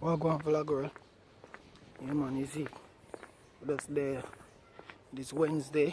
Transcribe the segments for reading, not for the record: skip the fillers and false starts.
Wagwan vlog girl. Yeah man, you see. That's there. This Wednesday.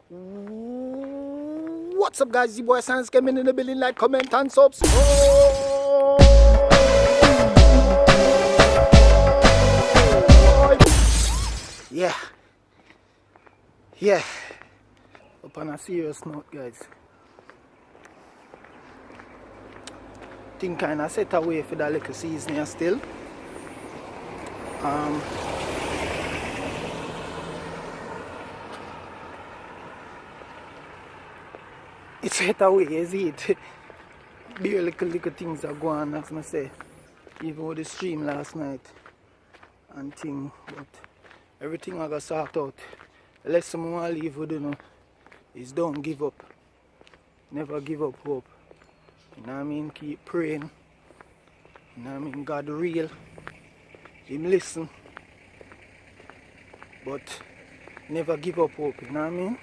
What's up guys? The boy Sans coming in the building, like, comment and subscribe. Yeah. Yeah. Up on a serious note guys. Thing kinda set away for that little season here still. It's set away, is it? Bare little things are going on, as I say. Even with the stream last night and thing, but everything I got sort out. The lesson I want to leave with you is don't give up. Never give up hope. You know what I mean? Keep praying. You know what I mean? God real. Him listen. But never give up hope. You know what I mean?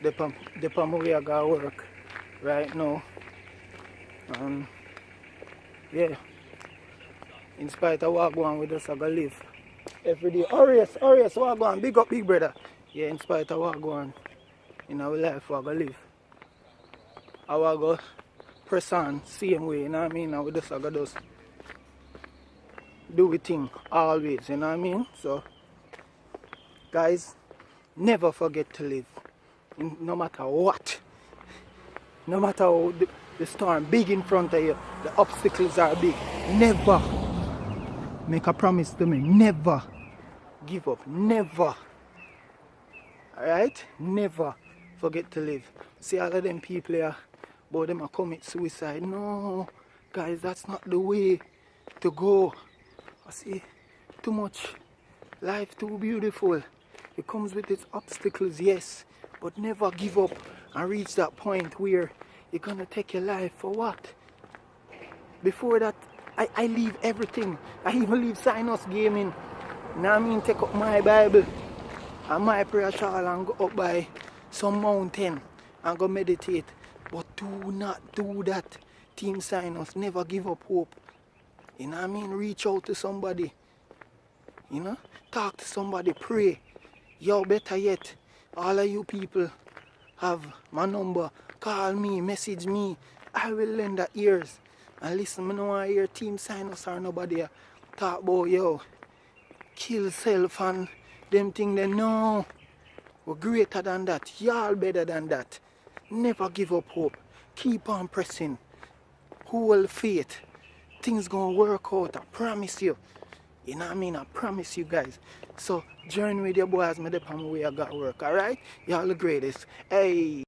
The palm way I got work right now. And yeah. In spite of what going with us, I gotta live. Every day. Orius, what going? Big up, big brother. Yeah, in spite of what going in our life, I gotta live. I go press on same way, you know what I mean? I gotta just do the thing always, you know what I mean? So guys, never forget to live. No matter what. No matter how the storm big in front of you, the obstacles are big. Never make a promise to me. Never give up. Never. Alright? Never forget to live. See all of them people here, but them are commit suicide. No, guys, that's not the way to go. I see too much. Life too beautiful. It comes with its obstacles, yes, but never give up and reach that point where you're gonna take your life for what? Before that, I leave everything. I even leave Sinus gaming. Now I mean, take up my Bible and my prayer shawl and go up by some mountain and go meditate. But do not do that. Team Sinus, never give up hope. You know what I mean? Reach out to somebody. You know? Talk to somebody, pray. Yo, better yet, all of you people have my number. Call me, message me. I will lend the ears. And listen, I don't want to hear Team Sinus or nobody talk about, yo, kill self and them thing they know. We're greater than that. Y'all better than that. Never give up hope. Keep on pressing. Hold faith. Things gonna work out, I promise you. You know what I mean? I promise you guys. So journey with your boys, me dep on my way I got work, alright? Y'all the greatest. Hey.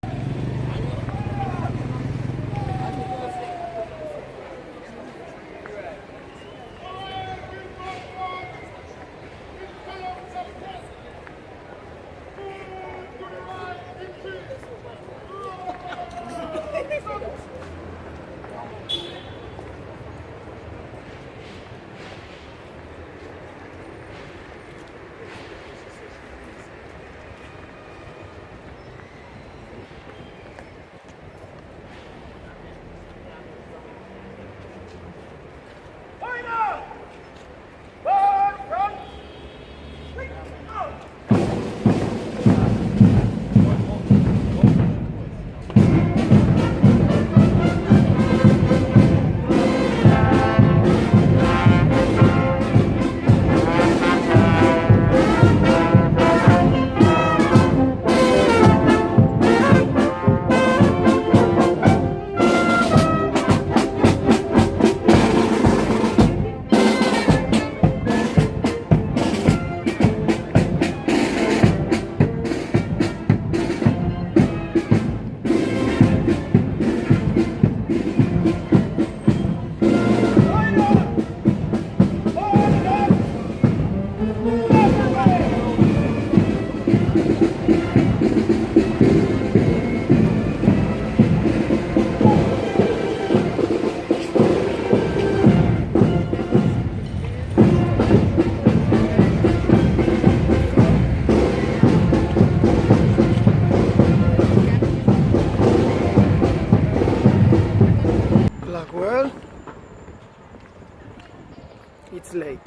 It's late.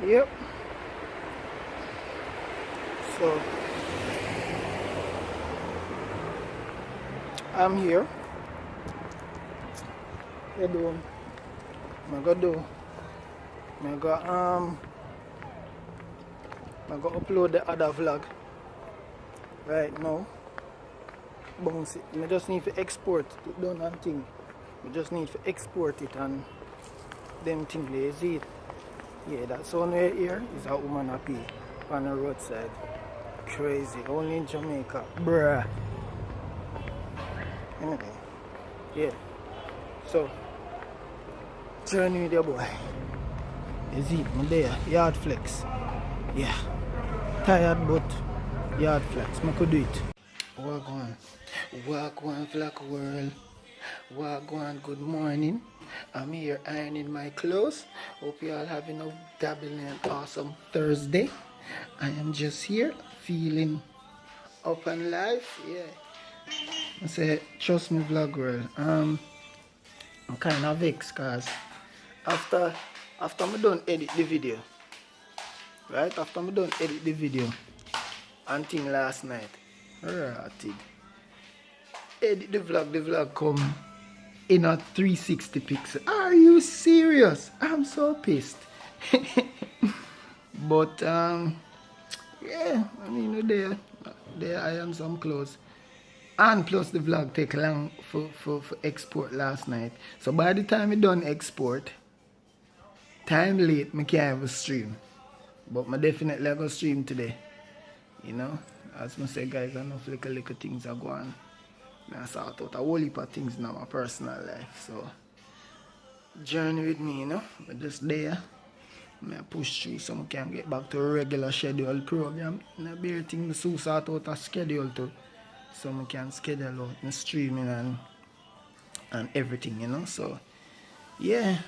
Yep. So I'm here. I do. I go upload the other vlog right now. Bounce it. I just need to export it done and thing. I just need to export it and them thing they see it. Yeah, that sound right here is a woman happy on the roadside. Crazy. Only in Jamaica. Bruh. Anyway. Yeah. So journey with your boy. You see, I'm there. Yard flex. Yeah. Tired but yard flex. I could do it. Walk on vlog world. Walk on, good morning. I'm here ironing my clothes. Hope you all having a dabbling and awesome Thursday. I am just here feeling up and live. Yeah. I say trust me vlog world. I'm kind of vexed cause after I done edit the video. Right? After I done edit the video and thing last night. Edit the vlog come in a 360 pixel. Are you serious? I'm so pissed. But yeah, I mean there I am some clothes. And plus the vlog take long for export last night. So by the time I done export, time late, I can't even stream. But I definitely go stream today. You know? As I say guys, I know little things are going. I sort out a whole heap of things in my personal life. So journey with me, you know. But just there. I push through so I can get back to a regular schedule program. And I bear things to sort out a schedule too. So I can schedule out my streaming and everything, you know. So yeah,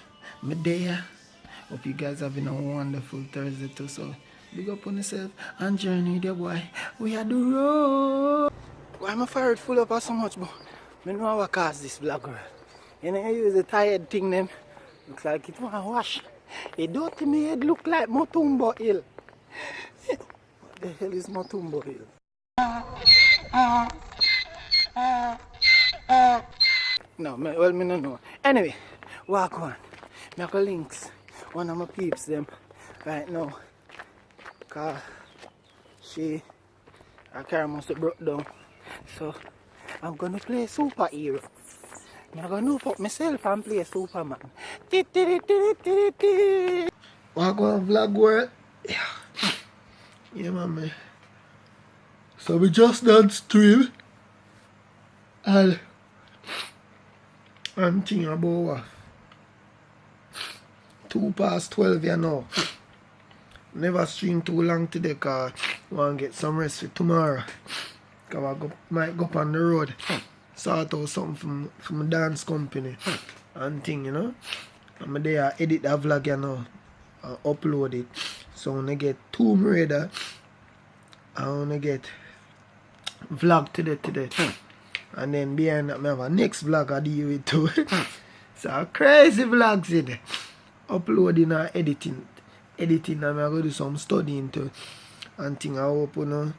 I'm there. Hope you guys having a wonderful Thursday too. So big up on yourself and journey with your boy. We are the road. Why am I fired full up so much, but I know how I cause this vlogger. You know, I use a tired thing them. Looks like it want to wash. It don't to me head look like Motumbo Hill. What the hell is Motumbo Hill? No, well, me no know. Anyway, walk on. I got links. One of my peeps them right now. Cause her car must have broke down. So I'm gonna play superhero. I'm gonna fuck myself and play Superman. Walk on vlog world. Yeah, man. So we just done stream and I'm thinking about 2:12 you know. Never stream too long today because I want to get some rest for tomorrow. Because I might go up on the road, sort out something from a dance company and thing, you know. I'm there edit that vlog, you know, and upload it. So when I get Tomb Raider, I want to get vlog today. And then behind that, I have a next vlog I deal with too. So crazy vlogs in there. Uploading and editing and I'm going to do some studying too. And thing I hope you know,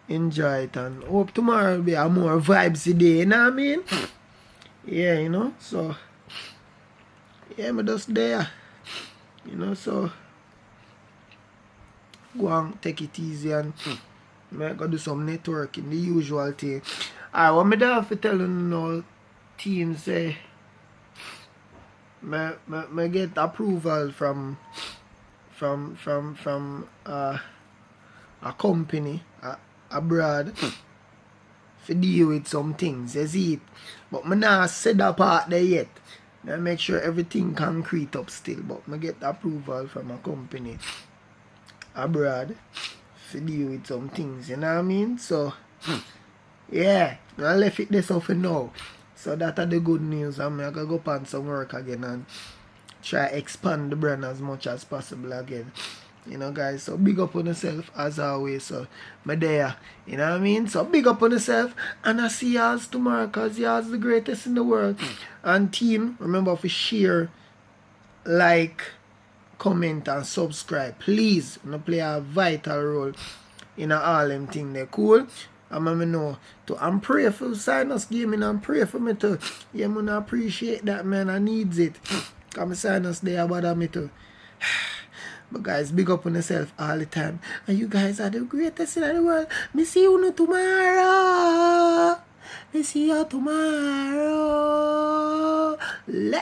enjoy it and hope tomorrow will be a more vibes today, you know what I mean? Yeah, you know, so yeah, I'm just there. You know, so go and take it easy and I go do some networking, the usual thing. Alright, what I have to tell you now, team say I get approval from a company abroad to deal with some things, you see it. But I not said that part there yet. I make sure everything concrete up still, but I get approval from a company abroad to deal with some things, you know what I mean? So yeah, I left it there so for now. So that are the good news. I'm going to go up on some work again and try expand the brand as much as possible again. You know, guys, so big up on yourself as always. So, my there, you know what I mean? So, big up on yourself, and I see y'all tomorrow, because y'all's the greatest in the world. And team, remember to share, like, comment, and subscribe. Please, you know, play a vital role in all them thing there. Cool? And I know to and pray for Sinus Gaming, and pray for me too. Yeah, man, I appreciate that, man. I needs it. Come Sinus there about me too. But guys, big up on yourself all the time. And you guys are the greatest in the world. Me see you tomorrow. Me see you tomorrow. Later.